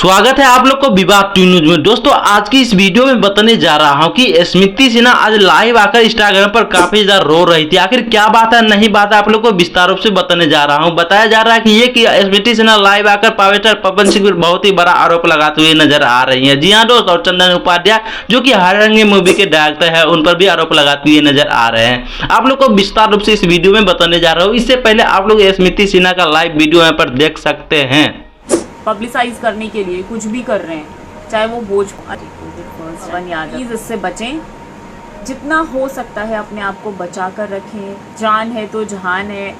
स्वागत है आप लोग को विवाद टू न्यूज में। दोस्तों आज की इस वीडियो में बताने जा रहा हूं कि स्मृति सिन्हा आज लाइव आकर इंस्टाग्राम पर काफी ज्यादा रो रही थी। आखिर क्या बात है नहीं बात है आप लोग को विस्तार रूप से बताने जा रहा हूं। बताया जा रहा है कि स्मृति सिन्हा लाइव आकर पावर स्टार पवन सिंह पर बहुत ही बड़ा आरोप लगाते हुए नजर आ रही है। जी हाँ दोस्त, और चंदन उपाध्याय जो कि हररंगी मूवी के डायरेक्टर है उन पर भी आरोप लगाते हुए नजर आ रहे हैं। आप लोग को विस्तार रूप से इस वीडियो में बताने जा रहा हूँ। इससे पहले आप लोग स्मृति सिन्हा का लाइव वीडियो यहाँ पर देख सकते हैं। पब्लिसाइज करने के लिए कुछ भी कर रहे हैं, चाहे वो प्लीज इससे बचें। जितना हो सकता है अपने आप को बचा कर रखें। जान है तो जहान है,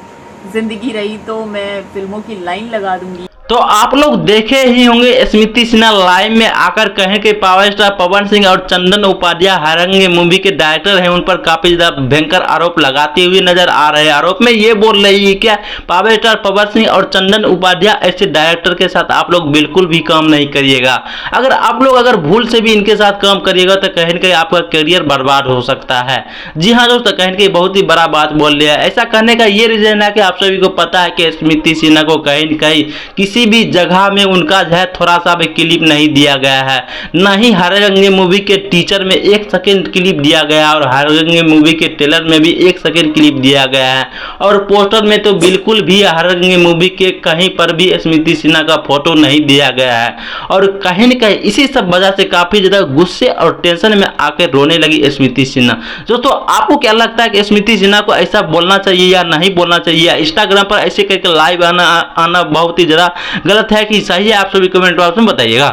जिंदगी रही तो मैं फिल्मों की लाइन लगा दूंगी। तो आप लोग देखे ही होंगे स्मृति सिन्हा लाइव में आकर कहें कि पावर स्टार पवन सिंह और चंदन उपाध्याय हररंगी मूवी के डायरेक्टर हैं, उन पर काफी ज्यादा भयंकर आरोप लगाते हुए नजर आ रहे हैं। आरोप में ये बोल रही है क्या पावर स्टार पवन सिंह और चंदन उपाध्याय ऐसे डायरेक्टर के साथ आप लोग बिल्कुल भी काम नहीं करिएगा। अगर आप लोग भूल से भी इनके साथ काम करिएगा तो कहीं न कहीं आपका करियर बर्बाद हो सकता है। जी हाँ दोस्तों, कहीं न कहीं बहुत ही बड़ा बात बोल रहे हैं। ऐसा करने का ये रीजन है कि आप सभी को पता है कि स्मृति सिन्हा को कहीं न कहीं किसी भी जगह में उनका जो है थोड़ा सा भी क्लिप नहीं दिया गया है। न ही हररंगी मूवी के टीचर में 1 सेकंड क्लिप दिया गया और हररंगी मूवी के ट्रेलर में भी 1 सेकंड क्लिप दिया गया है। और पोस्टर में तो बिल्कुल भी हररंगी मूवी के कहीं पर भी स्मृति सिन्हा का फोटो नहीं दिया गया है। और कहीं न कहीं इसी सब वजह से काफी ज्यादा गुस्से और टेंशन में आकर रोने लगी स्मृति सिन्हा। दोस्तों आपको क्या लगता है कि स्मृति सिन्हा को ऐसा बोलना चाहिए या नहीं बोलना चाहिए? इंस्टाग्राम पर ऐसे करके लाइव आना बहुत ही ज्यादा गलत है कि सही है? आप सभी कमेंट बॉक्स में बताइएगा।